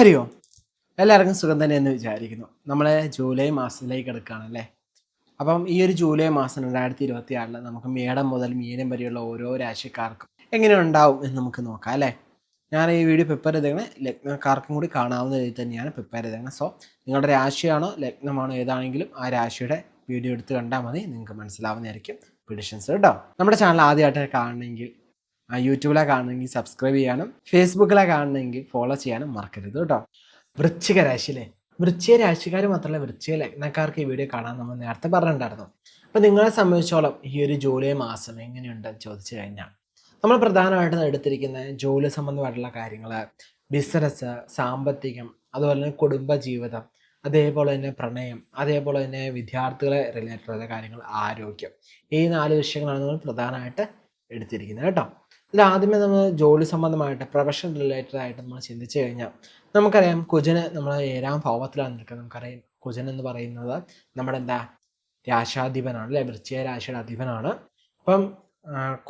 ഹരി ഓം. എല്ലാവർക്കും സുഖം തന്നെ എന്ന് വിചാരിക്കുന്നു. നമ്മൾ ജൂലൈ മാസത്തിലേക്ക് കിടക്കുകയാണല്ലേ. അപ്പം ഈ ഒരു ജൂലൈ മാസം 2026 നമുക്ക് മേടം മുതൽ മീനം വരെയുള്ള ഓരോ രാശിക്കാർക്കും എങ്ങനെ ഉണ്ടാവും എന്ന് നമുക്ക് നോക്കാം അല്ലേ. ഞാൻ ഈ വീഡിയോ പ്രിപ്പയർ ചെയ്തേക്കണേ ലഗ്നക്കാർക്കും കൂടി കാണാവുന്ന രീതിയിൽ തന്നെയാണ് പ്രിപ്പയർ ചെയ്തേക്കുന്നത്. സോ നിങ്ങളുടെ രാശിയാണോ ലഗ്നമാണോ ഏതാണെങ്കിലും ആ രാശിയുടെ വീഡിയോ എടുത്ത് കണ്ടാൽ മതി, നിങ്ങൾക്ക് മനസ്സിലാവുന്നതായിരിക്കും പ്രിഡിക്ഷൻസ് കേട്ടോ. നമ്മുടെ ചാനൽ ആദ്യമായിട്ട് കാണണമെങ്കിൽ യൂട്യൂബിലെ കാണണമെങ്കിൽ സബ്സ്ക്രൈബ് ചെയ്യാനും ഫേസ്ബുക്കിലെ കാണണമെങ്കിൽ ഫോളോ ചെയ്യാനും മറക്കരുത് കേട്ടോ. വൃശ്ചിക രാശിയിലെ വൃശ്ചിക രാശിക്കാർ മാത്രമല്ല വൃശ്ചിക ലഗ്നക്കാർക്ക് ഈ വീഡിയോ കാണാൻ നമ്മൾ നേരത്തെ പറഞ്ഞിട്ടുണ്ടായിരുന്നു. അപ്പം നിങ്ങളെ സംബന്ധിച്ചോളം ഈ ഒരു ജൂലൈ മാസം എങ്ങനെയുണ്ടെന്ന് ചോദിച്ചു കഴിഞ്ഞാൽ നമ്മൾ പ്രധാനമായിട്ടും എടുത്തിരിക്കുന്ന ജോലി സംബന്ധമായിട്ടുള്ള കാര്യങ്ങൾ, ബിസിനസ്, സാമ്പത്തികം, അതുപോലെ തന്നെ കുടുംബജീവിതം, അതേപോലെ തന്നെ പ്രണയം, അതേപോലെ തന്നെ വിദ്യാർത്ഥികളെ റിലേറ്റഡ് കാര്യങ്ങൾ, ആരോഗ്യം, ഈ 4 വിഷയങ്ങളാണ് നമ്മൾ പ്രധാനമായിട്ട് എടുത്തിരിക്കുന്നത് കേട്ടോ. ഇതിൽ ആദ്യമേ നമ്മൾ ജോലി സംബന്ധമായിട്ട് പ്രൊഫഷൻ റിലേറ്റഡ് ആയിട്ട് നമ്മൾ ചിന്തിച്ചു കഴിഞ്ഞാൽ നമുക്കറിയാം കുജന് നമ്മൾ 7ാം ഭാവത്തിലാണ് നിൽക്കുന്നത്. നമുക്കറിയാം കുജൻ എന്ന് പറയുന്നത് നമ്മുടെ രാശാധിപനാണ് അല്ലെ, വൃശ്ചിക രാശിയുടെ അധിപനാണ്. അപ്പം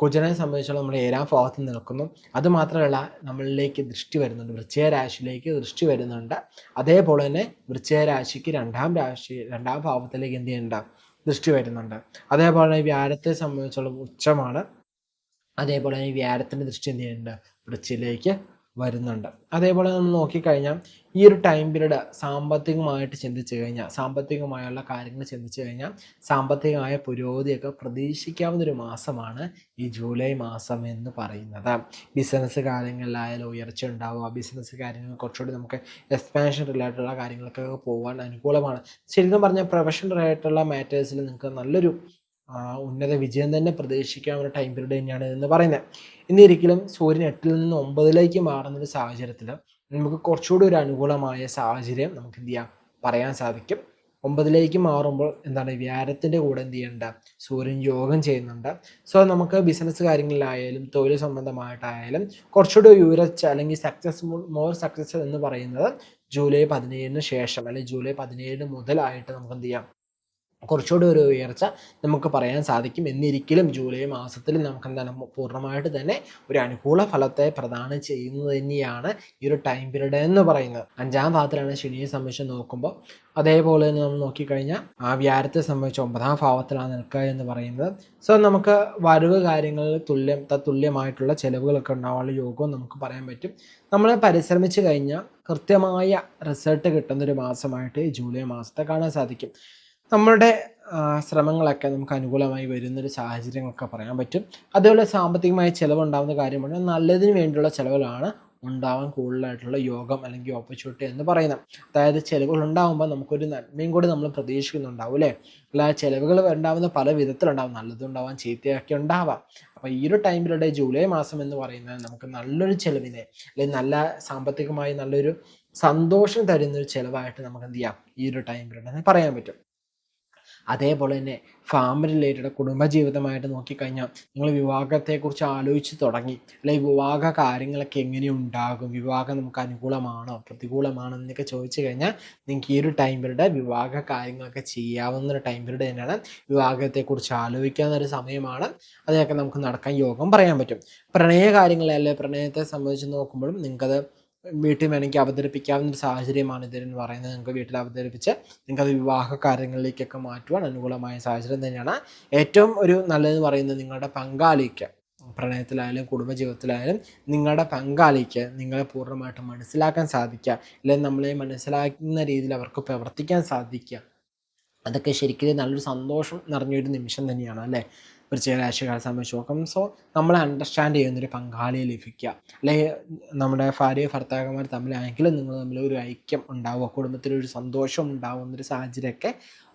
കുജനെ സംബന്ധിച്ചോളം നമ്മൾ 7ാം ഭാവത്തിൽ നിൽക്കുന്നു. അതുമാത്രമല്ല നമ്മളിലേക്ക് ദൃഷ്ടി വരുന്നുണ്ട്, വൃശ്ചിക രാശിയിലേക്ക് ദൃഷ്ടി വരുന്നുണ്ട്. അതേപോലെ തന്നെ വൃശ്ചിക രാശിക്ക് 2ാം ഭാവത്തിലേക്ക് എന്ത് ചെയ്യുന്നുണ്ട്, ദൃഷ്ടി വരുന്നുണ്ട്. അതേപോലെ തന്നെ വ്യാഴത്തെ സംബന്ധിച്ചോളം ഉച്ചമാണ്. അതേപോലെ തന്നെ വ്യാഴത്തിൻ്റെ ദൃഷ്ടി എന്ത് ചെയ്യുന്നുണ്ട്, വൃശ്ചികയിലേക്ക് വരുന്നുണ്ട്. അതേപോലെ നമ്മൾ നോക്കിക്കഴിഞ്ഞാൽ ഈ ഒരു ടൈം പീരീഡ് സാമ്പത്തികമായിട്ട് ചിന്തിച്ചു കഴിഞ്ഞാൽ, സാമ്പത്തികമായുള്ള കാര്യങ്ങൾ ചിന്തിച്ചു കഴിഞ്ഞാൽ സാമ്പത്തികമായ പുരോഗതിയൊക്കെ പ്രതീക്ഷിക്കാവുന്നൊരു മാസമാണ് ഈ ജൂലൈ മാസം എന്ന് പറയുന്നത്. ബിസിനസ് കാര്യങ്ങളിലായാലും ഉയർച്ച ഉണ്ടാവുക, ബിസിനസ് കാര്യങ്ങൾ കുറച്ചുകൂടി നമുക്ക് എക്സ്പാൻഷൻ റിലേറ്റഡുള്ള കാര്യങ്ങൾക്കൊക്കെ പോകാൻ അനുകൂലമാണ്. ശരിക്കും പറഞ്ഞാൽ പ്രൊഫഷൻ റിലേറ്റഡുള്ള മാറ്റേഴ്സിൽ നിങ്ങൾക്ക് നല്ലൊരു ഉന്നത വിജയം തന്നെ പ്രതീക്ഷിക്കാവുന്ന ടൈം പീരീഡ് തന്നെയാണ് എന്ന് പറയുന്നത്. ഇന്നിരിക്കലും സൂര്യൻ 8ൽ നിന്ന് 9ലേക്ക് മാറുന്നൊരു സാഹചര്യത്തിൽ നമുക്ക് കുറച്ചുകൂടി ഒരു അനുകൂലമായ സാഹചര്യം നമുക്ക് എന്ത് ചെയ്യാം, പറയാൻ സാധിക്കും. 9ലേക്ക് മാറുമ്പോൾ എന്താണ്, വ്യാഴത്തിൻ്റെ കൂടെ എന്ത് ചെയ്യേണ്ട, സൂര്യൻ യോഗം ചെയ്യുന്നുണ്ട്. സോ നമുക്ക് ബിസിനസ് കാര്യങ്ങളിലായാലും തൊഴിൽ സംബന്ധമായിട്ടായാലും കുറച്ചുകൂടി ഉയർച്ച അല്ലെങ്കിൽ മോർ സക്സസ് എന്ന് പറയുന്നത് ജൂലൈ 17 ശേഷം അല്ലെങ്കിൽ ജൂലൈ 17 മുതലായിട്ട് നമുക്ക് എന്ത് ചെയ്യാം, കുറച്ചുകൂടി ഒരു ഉയർച്ച നമുക്ക് പറയാൻ സാധിക്കും. എന്നിരിക്കലും ജൂലൈ മാസത്തിൽ നമുക്ക് എന്താണ് പൂർണ്ണമായിട്ട് തന്നെ ഒരു അനുകൂല ഫലത്തെ പ്രദാനം ചെയ്യുന്നത് തന്നെയാണ് ഈ ഒരു ടൈം പീരീഡ് എന്ന് പറയുന്നത്. 5ാം ഭാവത്തിലാണ് ശനിയെ സംബന്ധിച്ച് നോക്കുമ്പോൾ. അതേപോലെ തന്നെ നമ്മൾ നോക്കിക്കഴിഞ്ഞാൽ വ്യാഴത്തെ സംബന്ധിച്ച് 9ാം ഭാവത്തിലാണ് നിൽക്കുക എന്ന് പറയുന്നത്. സോ നമുക്ക് വരവ് കാര്യങ്ങളിൽ തത്തുല്യമായിട്ടുള്ള ചിലവുകളൊക്കെ ഉണ്ടാവാനുള്ള യോഗവും നമുക്ക് പറയാൻ പറ്റും. നമ്മൾ പരിശ്രമിച്ചു കഴിഞ്ഞാൽ കൃത്യമായ റിസൾട്ട് കിട്ടുന്നൊരു മാസമായിട്ട് ഈ ജൂലൈ മാസത്തെ കാണാൻ സാധിക്കും. നമ്മളുടെ ശ്രമങ്ങളൊക്കെ നമുക്ക് അനുകൂലമായി വരുന്നൊരു സാഹചര്യങ്ങളൊക്കെ പറയാൻ പറ്റും. അതുപോലെ സാമ്പത്തികമായ ചിലവുണ്ടാകുന്ന കാര്യമാണ്, നല്ലതിന് വേണ്ടിയുള്ള ചിലവുകളാണ് ഉണ്ടാവാൻ കൂടുതലായിട്ടുള്ള യോഗം അല്ലെങ്കിൽ ഓപ്പർച്യൂണിറ്റി എന്ന് പറയുന്നത്. അതായത് ചിലവുകൾ ഉണ്ടാകുമ്പോൾ നമുക്കൊരു നന്മയും കൂടി നമ്മൾ പ്രതീക്ഷിക്കുന്നുണ്ടാവും അല്ലേ. അല്ല, ചിലവുകൾ ഉണ്ടാകുന്ന പല വിധത്തിലുണ്ടാവും, നല്ലതുണ്ടാവാം, ചീത്തയൊക്കെ ഉണ്ടാവാം. അപ്പോൾ ഈ ഒരു ടൈമിലൂടെ ജൂലൈ മാസം എന്ന് പറയുന്നത് നമുക്ക് നല്ലൊരു ചിലവിനെ അല്ലെങ്കിൽ നല്ല സാമ്പത്തികമായി നല്ലൊരു സന്തോഷം തരുന്നൊരു ചിലവായിട്ട് നമുക്ക് എന്ത് ചെയ്യാം, ഈ ഒരു ടൈമിലൂടെ പറയാൻ പറ്റും. അതേപോലെ തന്നെ ഫാമിലി റിലേറ്റഡ് കുടുംബജീവിതമായിട്ട് നോക്കിക്കഴിഞ്ഞാൽ നിങ്ങൾ വിവാഹത്തെക്കുറിച്ച് ആലോചിച്ച് തുടങ്ങി, അല്ലെങ്കിൽ വിവാഹ കാര്യങ്ങളൊക്കെ എങ്ങനെ ഉണ്ടാകും, വിവാഹം നമുക്ക് അനുകൂലമാണോ പ്രതികൂലമാണോ എന്നൊക്കെ ചോദിച്ചു കഴിഞ്ഞാൽ നിങ്ങൾക്ക് ഈ ഒരു ടൈം പീരീഡ് വിവാഹ കാര്യങ്ങളൊക്കെ ചെയ്യാവുന്ന ഒരു ടൈം പീരീഡ് തന്നെയാണ്. വിവാഹത്തെക്കുറിച്ച് ആലോചിക്കാവുന്ന ഒരു സമയമാണ്. അതിനൊക്കെ നമുക്ക് നടക്കാൻ യോഗം പറയാൻ പറ്റും. പ്രണയ കാര്യങ്ങളല്ലേ, പ്രണയത്തെ സംബന്ധിച്ച് നോക്കുമ്പോഴും നിങ്ങൾക്കത് വീട്ടിൽ വേണമെങ്കിൽ അവതരിപ്പിക്കാവുന്ന ഒരു സാഹചര്യമാണ് ഇതെന്ന് പറയുന്നത്. നിങ്ങൾക്ക് വീട്ടിൽ അവതരിപ്പിച്ച് നിങ്ങൾക്കത് വിവാഹ കാര്യങ്ങളിലേക്കൊക്കെ മാറ്റുവാൻ അനുകൂലമായ സാഹചര്യം തന്നെയാണ്. ഏറ്റവും ഒരു നല്ലതെന്ന് പറയുന്നത് നിങ്ങളുടെ പങ്കാളിക്ക്, പ്രണയത്തിലായാലും കുടുംബജീവിതത്തിലായാലും നിങ്ങളുടെ പങ്കാളിക്ക് നിങ്ങളെ പൂർണ്ണമായിട്ട് മനസ്സിലാക്കാൻ സാധിക്കുക, അല്ലെങ്കിൽ നമ്മളെ മനസ്സിലാക്കുന്ന രീതിയിൽ അവർക്ക് പ്രവർത്തിക്കാൻ സാധിക്കുക, അതൊക്കെ ശരിക്കും നല്ലൊരു സന്തോഷം നിറഞ്ഞൊരു നിമിഷം തന്നെയാണ് അല്ലേ വൃശ്ചിക രാശിക്കാരെ സംബന്ധിച്ച് നോക്കാം. സോ നമ്മളെ അണ്ടർസ്റ്റാൻഡ് ചെയ്യുന്നൊരു പങ്കാളിയെ ലഭിക്കുക, അല്ലെങ്കിൽ നമ്മുടെ ഭാര്യ ഭർത്താക്കന്മാർ തമ്മിലാണെങ്കിലും നിങ്ങൾ തമ്മിൽ ഒരു ഐക്യം ഉണ്ടാവുക, കുടുംബത്തിലൊരു സന്തോഷം ഉണ്ടാവുന്നൊരു സാഹചര്യമൊക്കെ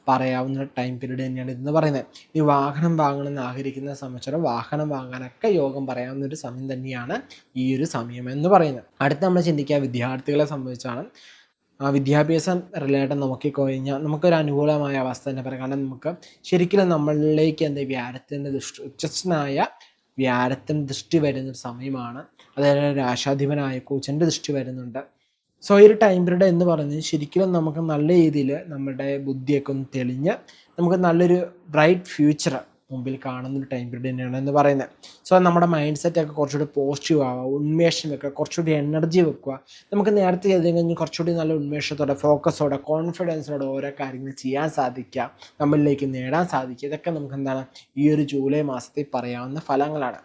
പറയാവുന്ന ടൈം പീരീഡ് തന്നെയാണ് ഇതെന്ന് പറയുന്നത്. ഈ വാഹനം വാങ്ങണമെന്ന് ആഗ്രഹിക്കുന്ന സംബന്ധിച്ചിടത്തോളം വാഹനം വാങ്ങാനൊക്കെ യോഗം പറയാവുന്ന ഒരു സമയം തന്നെയാണ് ഈ ഒരു സമയം എന്ന് പറയുന്നത്. അടുത്ത് നമ്മൾ ചിന്തിക്കുക വിദ്യാർത്ഥികളെ സംബന്ധിച്ചാണ്. വിദ്യാഭ്യാസം റിലേറ്റഡ് നോക്കിക്കഴിഞ്ഞാൽ നമുക്കൊരു അനുകൂലമായ അവസ്ഥ തന്നെ പറയാം. കാരണം നമുക്ക് ശരിക്കും നമ്മളിലേക്ക് വ്യാഴത്തിൻ്റെ ഉച്ചസ്ഥനായ വ്യാഴത്തിൻ്റെ ദൃഷ്ടി വരുന്നൊരു സമയമാണ്. അതേപോലെ രാശാധിപനായ കുജൻ്റെ ദൃഷ്ടി വരുന്നുണ്ട്. സോ ഈ ഒരു ടൈം പീരീഡ് എന്ന് പറയുന്നത് ശരിക്കും നമുക്ക് നല്ല രീതിയിൽ നമ്മുടെ ബുദ്ധിയൊക്കെ ഒന്ന് തെളിഞ്ഞ് നമുക്ക് നല്ലൊരു ബ്രൈറ്റ് ഫ്യൂച്ചർ മുമ്പിൽ കാണുന്ന ഒരു ടൈം പീരീഡ് തന്നെയാണ് എന്ന് പറയുന്നത്. സോ നമ്മുടെ മൈൻഡ് സെറ്റൊക്കെ കുറച്ചുകൂടി പോസിറ്റീവ് ആവുക, ഉന്മേഷം വെക്കുക, കുറച്ചുകൂടി എനർജി വെക്കുക. നമുക്ക് നേരത്തെ ചെയ്ത് കഴിഞ്ഞാൽ കുറച്ചുകൂടി നല്ല ഉന്മേഷത്തോടെ, ഫോക്കസോടെ, കോൺഫിഡൻസോടെ ഓരോ കാര്യങ്ങൾ ചെയ്യാൻ സാധിക്കുക, നമ്മളിലേക്ക് നേടാൻ സാധിക്കുക. ഇതൊക്കെ നമുക്ക് എന്താണ് ഈ ഒരു ജൂലൈ മാസത്തിൽ പറയാവുന്ന ഫലങ്ങളാണ്.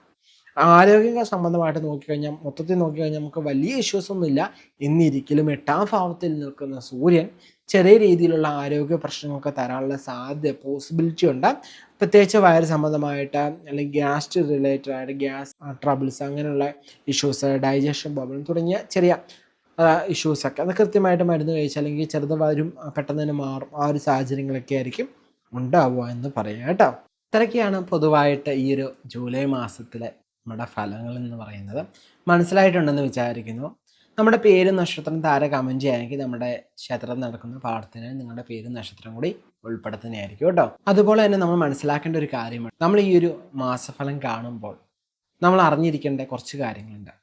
ആരോഗ്യ സംബന്ധമായിട്ട് നോക്കിക്കഴിഞ്ഞാൽ, മൊത്തത്തിൽ നോക്കിക്കഴിഞ്ഞാൽ നമുക്ക് വലിയ ഇഷ്യൂസൊന്നുമില്ല. എന്നിരിക്കലും 8ാം ഭാവത്തിൽ നിൽക്കുന്ന സൂര്യൻ ചെറിയ രീതിയിലുള്ള ആരോഗ്യ പ്രശ്നങ്ങളൊക്കെ തരാനുള്ള സാധ്യത, പോസിബിലിറ്റി ഉണ്ട്. പ്രത്യേകിച്ച് വയറ് സംബന്ധമായിട്ട് അല്ലെങ്കിൽ ഗ്യാസ്ട്രിക് റിലേറ്റഡ് ആയിട്ട് ഗ്യാസ് ട്രബിൾസ്, അങ്ങനെയുള്ള ഇഷ്യൂസ്, ഡൈജഷൻ പ്രോബ്ലം തുടങ്ങിയ ചെറിയ ഇഷ്യൂസൊക്കെ അത് കൃത്യമായിട്ട് മരുന്ന് കഴിച്ചാൽ അല്ലെങ്കിൽ ചെറുത് വരും, പെട്ടെന്ന് തന്നെ മാറും. ആ ഒരു സാഹചര്യങ്ങളൊക്കെ ആയിരിക്കും ഉണ്ടാവുക എന്ന് പറയാം കേട്ടോ. ഇത്രയൊക്കെയാണ് പൊതുവായിട്ട് ഈ ഒരു ജൂലൈ മാസത്തിലെ നമ്മുടെ ഫലങ്ങൾ എന്ന് പറയുന്നത്. മനസ്സിലായിട്ടുണ്ടെന്ന് വിചാരിക്കുന്നു. നമ്മുടെ പേരും നക്ഷത്രം താര കമൻറ്റ് ചെയ്യുകയാണെങ്കിൽ നമ്മുടെ ക്ഷേത്രത്തിൽ നടക്കുന്ന പാഠത്തിന് നിങ്ങളുടെ പേരും നക്ഷത്രം കൂടി ഉൾപ്പെടുത്തുന്നതായിരിക്കും കേട്ടോ. അതുപോലെ തന്നെ നമ്മൾ മനസ്സിലാക്കേണ്ട ഒരു കാര്യമാണ്, നമ്മൾ ഈ ഒരു മാസഫലം കാണുമ്പോൾ നമ്മൾ അറിഞ്ഞിരിക്കേണ്ട കുറച്ച് കാര്യങ്ങളുണ്ട്.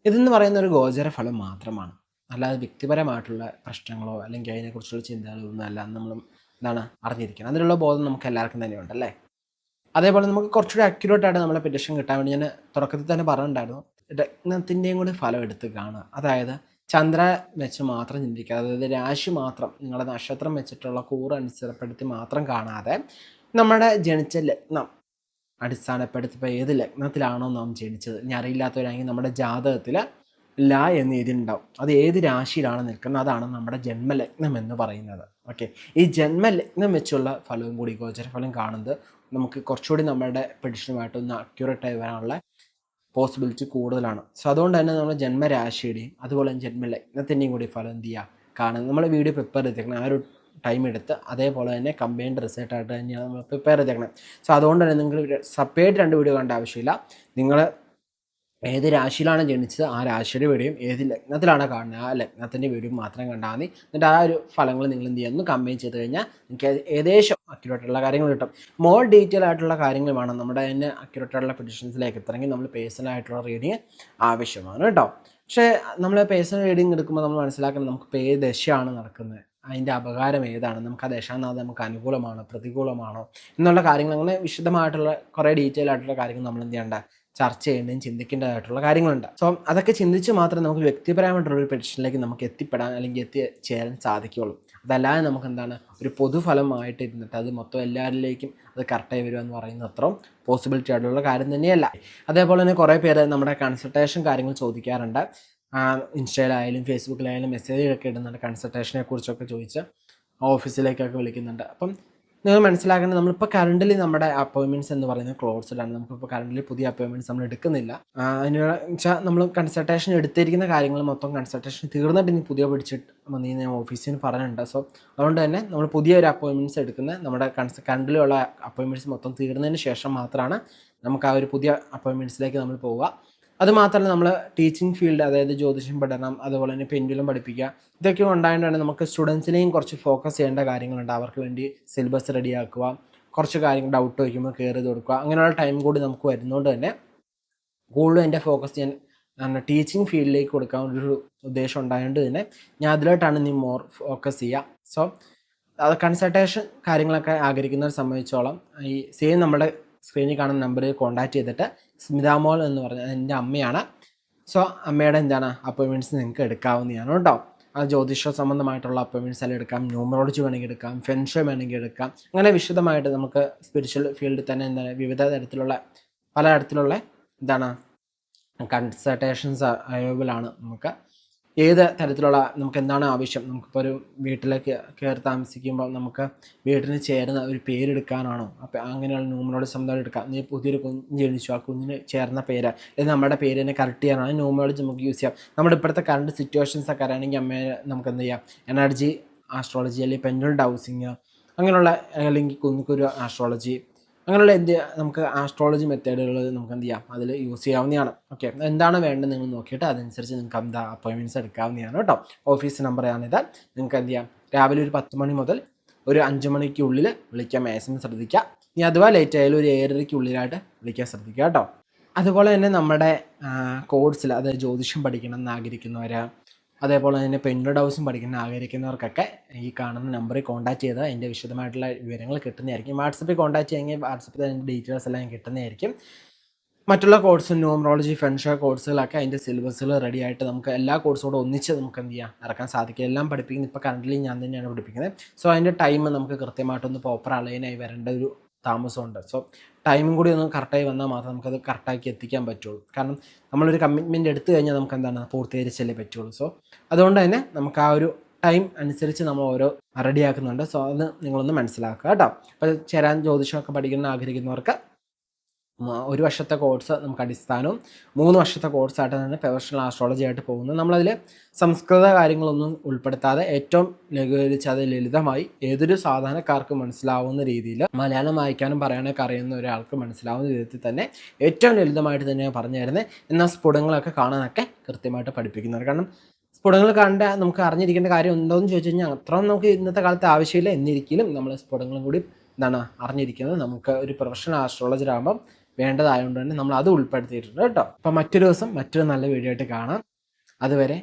ഇതെന്ന് പറയുന്ന ഒരു ഗോചര ഫലം മാത്രമാണ്, അല്ലാതെ വ്യക്തിപരമായിട്ടുള്ള പ്രശ്നങ്ങളോ അല്ലെങ്കിൽ അതിനെക്കുറിച്ചുള്ള ചിന്തകളോ ഒന്നും അല്ല നമ്മൾ അറിഞ്ഞിരിക്കണം. അതിനുള്ള ബോധം നമുക്ക് എല്ലാവർക്കും തന്നെ ഉണ്ടല്ലേ. അതേപോലെ നമുക്ക് കുറച്ചുകൂടി അക്യുറേറ്റ് ആയിട്ട് നമ്മളെ പെറ്റിഷൻ കിട്ടാൻ വേണ്ടി ഞാൻ തുടക്കത്തിൽ തന്നെ പറഞ്ഞിട്ടുണ്ടായിരുന്നു, രത്നത്തിൻ്റെയും കൂടി ഫലം എടുത്ത് കാണുക. അതായത് ചന്ദ്ര വെച്ച് മാത്രം ചിന്തിക്കുക, അതായത് രാശി മാത്രം, നിങ്ങളുടെ നക്ഷത്രം വെച്ചിട്ടുള്ള കൂറ് അനുസരപ്പെടുത്തി മാത്രം കാണാതെ നമ്മുടെ ജനിച്ച ലഗ്നം അടിസ്ഥാനപ്പെടുത്തി, ഇപ്പോൾ ഏത് ലഗ്നത്തിലാണോ നാം ജനിച്ചത്, ഇനി അറിയില്ലാത്തവരാണെങ്കിൽ നമ്മുടെ ജാതകത്തിൽ ല എന്ന് എഴുതിയിട്ടുണ്ടാവും, അത് ഏത് രാശിയിലാണ് നിൽക്കുന്നത്, അതാണ് നമ്മുടെ ജന്മലഗ്നം എന്ന് പറയുന്നത്. ഓക്കെ, ഈ ജന്മലഗ്നം വെച്ചുള്ള ഫലവും കൂടി ഗോചരഫലം കാണുന്നത് നമുക്ക് കുറച്ചുകൂടി നമ്മുടെ പെഡിഷനുമായിട്ടൊന്ന് അക്യൂറേറ്റ് ആയി വരാനുള്ള പോസിബിലിറ്റി കൂടുതലാണ്. സോ അതുകൊണ്ട് തന്നെ നമ്മൾ ജന്മരാശിയുടെയും അതുപോലെ ജന്മലഗ്നത്തിൻ്റെയും കൂടി ഫലം എന്ത് ചെയ്യുക കാണുന്നത്. നമ്മൾ വീഡിയോ പ്രിപ്പയർ ചെയ്തേക്കണം, ആ ഒരു ടൈം എടുത്ത് അതേപോലെ തന്നെ കമ്പൈൻഡ് റിസൾട്ടായിട്ട് തന്നെയാണ് നമ്മൾ പ്രിപ്പയർ ചെയ്തേക്കണം. സോ അതുകൊണ്ട് തന്നെ നിങ്ങൾ സെപ്പറേറ്റ് 2 വീഡിയോ കണ്ട ആവശ്യമില്ല. നിങ്ങൾ ഏത് രാശിയിലാണ് ജനിച്ചത് ആ രാശിയുടെ വീഡിയോയും ഏത് ലഗ്നത്തിലാണ് കാണുന്നത് ആ ലഗ്നത്തിൻ്റെ വീഡിയോ മാത്രം കണ്ടാൽ മതി. എന്നിട്ട് ആ ഒരു ഫലങ്ങൾ നിങ്ങൾ എന്ത് ചെയ്യുന്നു കമ്പൈൻ ചെയ്ത് കഴിഞ്ഞാൽ നിങ്ങൾക്ക് ഏകദേശം അക്യുറേറ്റ് ആയിട്ടുള്ള കാര്യങ്ങൾ കിട്ടും. മോർ ഡീറ്റെയിൽ ആയിട്ടുള്ള കാര്യങ്ങൾ വേണം നമ്മുടെ തന്നെ അക്യുറേറ്റ് ആയിട്ടുള്ള പെഡിഷൻസിലേക്ക് എത്തണമെങ്കിൽ നമ്മൾ പേഴ്സണൽ ആയിട്ടുള്ള റീഡിങ് ആവശ്യമാണ് കേട്ടോ. പക്ഷേ നമ്മൾ പേഴ്സണൽ റീഡിങ് എടുക്കുമ്പോൾ നമ്മൾ മനസ്സിലാക്കുന്നത് നമുക്ക് ഏത് ദശയാണ് നടക്കുന്നത്, അതിൻ്റെ അപകാരം ഏതാണ്, നമുക്ക് ആ ദശാനാഥം നമുക്ക് അനുകൂലമാണോ പ്രതികൂലമാണോ എന്നുള്ള കാര്യങ്ങൾ, അങ്ങനെ വിശദമായിട്ടുള്ള കുറേ ഡീറ്റെയിൽ ആയിട്ടുള്ള കാര്യങ്ങൾ നമ്മൾ എന്ത് ചെയ്യേണ്ട ചർച്ച ചെയ്യേണ്ടതും ചിന്തിക്കേണ്ടതായിട്ടുള്ള കാര്യങ്ങളുണ്ട്. സോ അതൊക്കെ ചിന്തിച്ച് മാത്രമേ നമുക്ക് വ്യക്തിപരമായിട്ടുള്ളൊരു പെഡിഷനിലേക്ക് നമുക്ക് എത്തിപ്പെടാൻ അല്ലെങ്കിൽ എത്തിച്ചേരാൻ സാധിക്കുകയുള്ളൂ. അതല്ലാതെ നമുക്ക് എന്താണ് ഒരു പൊതുഫലമായിട്ട് ഇരുന്നിട്ട് അത് മൊത്തം എല്ലാവരിലേക്കും അത് കറക്റ്റായി വരിക എന്ന് പറയുന്നത് അത്രയും പോസിബിലിറ്റി ആയിട്ടുള്ള കാര്യം തന്നെയല്ല. അതേപോലെ തന്നെ കുറേ പേര് നമ്മുടെ കൺസൾട്ടേഷൻ കാര്യങ്ങൾ ചോദിക്കാറുണ്ട്. ഇൻസ്റ്റയിലായാലും ഫേസ്ബുക്കിലായാലും മെസ്സേജൊക്കെ ഇടുന്നുണ്ട്, കൺസൾട്ടേഷനെ കുറിച്ചൊക്കെ ചോദിച്ച് ഓഫീസിലേക്കൊക്കെ വിളിക്കുന്നുണ്ട്. അപ്പം നിങ്ങൾ മനസ്സിലാക്കേണ്ടത്, നമ്മളിപ്പോൾ കറണ്ടിൽ നമ്മുടെ അപ്പോയിൻമെൻറ്റ്സ് എന്ന് പറയുന്നത് ക്ലോസ്ഡ് ആണ്. നമുക്കിപ്പോൾ കറണ്ടിൽ പുതിയ അപ്പോയിൻമെൻറ്റ്സ് നമ്മൾ എടുക്കുന്നില്ല. അതിന് വെച്ചാൽ നമ്മൾ കൺസൾട്ടേഷൻ എടുത്തിരിക്കുന്ന കാര്യങ്ങൾ മൊത്തം കൺസൾട്ടേഷൻ തീർന്നിട്ട് ഇനി പുതിയ പിടിച്ചിട്ട് വന്ന് ഞാൻ ഓഫീസിന് പറഞ്ഞിട്ടുണ്ട്. സോ അതുകൊണ്ട് തന്നെ നമ്മൾ പുതിയൊരു അപ്പോയിൻമെൻറ്റ്സ് എടുക്കുന്നത് നമ്മുടെ കറണ്ടിലുള്ള അപ്പോയിൻമെൻറ്റ്സ് മൊത്തം തീർന്നതിന് ശേഷം മാത്രമാണ് നമുക്ക് ആ ഒരു പുതിയ അപ്പോയിൻമെൻറ്റ്സിലേക്ക് നമ്മൾ പോവുക. അതുമാത്രമല്ല നമ്മൾ ടീച്ചിങ് ഫീൽഡ്, അതായത് ജ്യോതിഷം പഠനം, അതുപോലെ തന്നെ പെൻഡുലം പഠിപ്പിക്കുക, ഇതൊക്കെ ഉണ്ടായതുകൊണ്ടാണ് നമുക്ക് സ്റ്റുഡൻസിനെയും കുറച്ച് ഫോക്കസ് ചെയ്യേണ്ട കാര്യങ്ങളുണ്ട്. അവർക്ക് വേണ്ടി സിലബസ് റെഡിയാക്കുക, കുറച്ച് കാര്യങ്ങൾ ഡൗട്ട് വയ്ക്കുമ്പോൾ കെയർ ചെയ്ത് കൊടുക്കുക, അങ്ങനെയുള്ള ടൈം കൂടി നമുക്ക് വരുന്നതുകൊണ്ട് തന്നെ കൂടുതലും എൻ്റെ ഫോക്കസ് ഞാൻ ടീച്ചിങ് ഫീൽഡിലേക്ക് കൊടുക്കാൻ ഒരു ഉദ്ദേശം ഉണ്ടായതുകൊണ്ട് തന്നെ ഞാൻ അതിലോട്ടാണ് നീ മോർ ഫോക്കസ് ചെയ്യുക. സോ അത് കൺസൾട്ടേഷൻ കാര്യങ്ങളൊക്കെ ആഗ്രഹിക്കുന്നവരെ സംബന്ധിച്ചോളം ഈ സെയിം നമ്മുടെ സ്ക്രീനിൽ കാണുന്ന നമ്പറിൽ കോൺടാക്ട് ചെയ്തിട്ട് സ്മിതാമോൾ എന്ന് പറഞ്ഞാൽ എൻ്റെ അമ്മയാണ്. സോ അമ്മയുടെ അപ്പോയിൻമെൻറ്റ്സ് നിങ്ങൾക്ക് എടുക്കാവുന്നതാണ് കേട്ടോ. അത് ജ്യോതിഷ സംബന്ധമായിട്ടുള്ള അപ്പോയിൻമെൻറ്റ്സ് എല്ലാം എടുക്കാം, ന്യൂമറോളജി വേണമെങ്കിൽ എടുക്കാം, ഫെൻഷോ വേണമെങ്കിൽ എടുക്കാം. അങ്ങനെ വിശദമായിട്ട് നമുക്ക് സ്പിരിച്വൽ ഫീൽഡിൽ തന്നെ വിവിധ തരത്തിലുള്ള പല തരത്തിലുള്ള കൺസൾട്ടേഷൻസ് അവൈലബിൾ ആണ്. നമുക്ക് ഏത് തരത്തിലുള്ള നമുക്ക് എന്താണ് ആവശ്യം, നമുക്കിപ്പോൾ ഒരു വീട്ടിലേക്ക് കയറി താമസിക്കുമ്പോൾ നമുക്ക് വീട്ടിന് ചേർന്ന ഒരു പേരെടുക്കാനാണോ, അപ്പോൾ അങ്ങനെയുള്ള ന്യൂമറോളജി സംബന്ധമായിട്ട് എടുക്കാം. നീ പുതിയൊരു കുഞ്ഞ് ജനിച്ചു, ആ കുഞ്ഞിന് ചേർന്ന പേര് അല്ലെങ്കിൽ നമ്മുടെ പേര് തന്നെ കറക്റ്റ് ചെയ്യാനാണ് ന്യൂമറോളജി നമുക്ക് യൂസ് ചെയ്യാം. നമ്മുടെ ഇപ്പോഴത്തെ കറണ്ട് സിറ്റുവേഷൻസ് ഒക്കെ അറിയണമെങ്കിൽ അമ്മയെ നമുക്ക് എന്ത് ചെയ്യാം, എനർജി ആസ്ട്രോളജി അല്ലെങ്കിൽ പെൻഡുലം ഡൗസിങ് അങ്ങനെയുള്ള, അല്ലെങ്കിൽ കുഞ്ഞിക്കൊരു ആസ്ട്രോളജി, അങ്ങനെയുള്ള നമുക്ക് ആസ്ട്രോളജി മെത്തേഡുകൾ നമുക്ക് എന്ത് ചെയ്യാം അതിൽ യൂസ് ചെയ്യാവുന്നതാണ്. ഓക്കെ, എന്താണ് വേണ്ടത് നിങ്ങൾ നോക്കിയിട്ട് അതനുസരിച്ച് നിങ്ങൾക്ക് അപ്പോയിൻമെൻറ്റ്സ് എടുക്കാവുന്നതാണ് കേട്ടോ. ഓഫീസ് നമ്പറാണിത്. നിങ്ങൾക്ക് എന്ത് ചെയ്യാം, രാവിലെ ഒരു 10 മണി മുതൽ ഒരു 5 മണിക്കുള്ളിൽ വിളിക്കാൻ മാക്സിമം ശ്രദ്ധിക്കുക. ഇനി അഥവാ ലേറ്റ് ആയാലും ഒരു 7:30-ക്കുള്ളിലായിട്ട് വിളിക്കാൻ ശ്രദ്ധിക്കുക കേട്ടോ. അതുപോലെ തന്നെ നമ്മുടെ കോഴ്സിൽ, അതായത് ജ്യോതിഷം പഠിക്കണം എന്ന് ആഗ്രഹിക്കുന്നവർ, അതേപോലെ തന്നെ പെൻഡഡ് ഹൗസും പഠിക്കാൻ ആഗ്രഹിക്കുന്നവർക്കൊക്കെ ഈ കാണുന്ന നമ്പറിൽ കോൺടാക്ട് ചെയ്താൽ അതിൻ്റെ വിശദമായിട്ടുള്ള വിവരങ്ങൾ കിട്ടുന്നതായിരിക്കും. വാട്സപ്പിൽ കോൺടാക്ട് ചെയ്യുമെങ്കിൽ വാട്സപ്പിൽ അതിൻ്റെ ഡീറ്റെയിൽസ് എല്ലാം കിട്ടുന്നതായിരിക്കും. മറ്റുള്ള കോഴ്സ് ന്യൂമറോളജി ഫെൻഷർ കോഴ്സുകളൊക്കെ അതിൻ്റെ സിലബസുകൾ റെഡി ആയിട്ട് നമുക്ക് എല്ലാ കോഴ്സോടും ഒന്നിച്ച് നമുക്ക് എന്ത് ചെയ്യാം ഇറക്കാൻ സാധിക്കും. എല്ലാം പഠിപ്പിക്കുന്നത് ഇപ്പോൾ കറൻ്റ് ഞാൻ തന്നെയാണ് പഠിപ്പിക്കുന്നത്. സോ അതിൻ്റെ ടൈം നമുക്ക് കൃത്യമായിട്ടൊന്ന് പ്രോപ്പർ അലൈനായി വരേണ്ട ഒരു താമസമുണ്ട്. സോ ടൈമും കൂടി ഒന്ന് കറക്റ്റായി വന്നാൽ മാത്രമേ നമുക്കത് കറക്റ്റാക്കി എത്തിക്കാൻ പറ്റുള്ളൂ. കാരണം നമ്മളൊരു കമ്മിറ്റ്മെൻറ്റ് എടുത്തു കഴിഞ്ഞാൽ നമുക്ക് എന്താണ് പൂർത്തീകരിച്ചല്ലേ പറ്റുള്ളൂ. സോ അതുകൊണ്ട് തന്നെ നമുക്ക് ആ ഒരു ടൈം അനുസരിച്ച് നമ്മൾ ഓരോ റെഡിയാക്കുന്നുണ്ട്. സോ അത് നിങ്ങളൊന്ന് മനസ്സിലാക്കുക കേട്ടോ. അപ്പോൾ ചേരാൻ ജ്യോതിഷമൊക്കെ പഠിക്കുന്ന ആഗ്രഹിക്കുന്നവർക്ക് 1 വർഷത്തെ കോഴ്സ് നമുക്ക് അടിസ്ഥാനവും 3 വർഷത്തെ കോഴ്സായിട്ട് തന്നെ പ്രൊഫഷണൽ ആസ്ട്രോളജി ആയിട്ട് പോകുന്നു. നമ്മളതിൽ സംസ്കൃത കാര്യങ്ങളൊന്നും ഉൾപ്പെടുത്താതെ ഏറ്റവും ലഘൂകരിച്ച് അത് ലളിതമായി ഏതൊരു സാധാരണക്കാർക്കും മനസ്സിലാവുന്ന രീതിയിൽ മലയാളം വായിക്കാനും പറയാനൊക്കെ അറിയുന്ന ഒരാൾക്ക് മനസ്സിലാവുന്ന വിധത്തിൽ തന്നെ ഏറ്റവും ലളിതമായിട്ട് തന്നെയാണ് പറഞ്ഞു തരുന്നത്. എന്നാൽ സ്ഫുടങ്ങളൊക്കെ കാണാനൊക്കെ കൃത്യമായിട്ട് പഠിപ്പിക്കുന്നത്. കാരണം സ്ഫുടങ്ങൾ കണ്ട നമുക്ക് അറിഞ്ഞിരിക്കേണ്ട കാര്യം ഉണ്ടോ എന്ന് ചോദിച്ചു കഴിഞ്ഞാൽ അത്രയും നമുക്ക് ഇന്നത്തെ കാലത്ത് ആവശ്യമില്ല. എന്നിരിക്കലും നമ്മൾ സ്ഫുടങ്ങളും കൂടി അറിഞ്ഞിരിക്കുന്നത് നമുക്ക് ഒരു പ്രൊഫഷണൽ ആസ്ട്രോളജർ ആകുമ്പം വേണ്ടതായതുകൊണ്ട് തന്നെ നമ്മൾ അത് ഉൾപ്പെടുത്തിയിട്ടുണ്ട് കേട്ടോ. അപ്പം മറ്റൊരു ദിവസം മറ്റൊരു നല്ല വീഡിയോ ആയിട്ട് കാണാം. അതുവരെ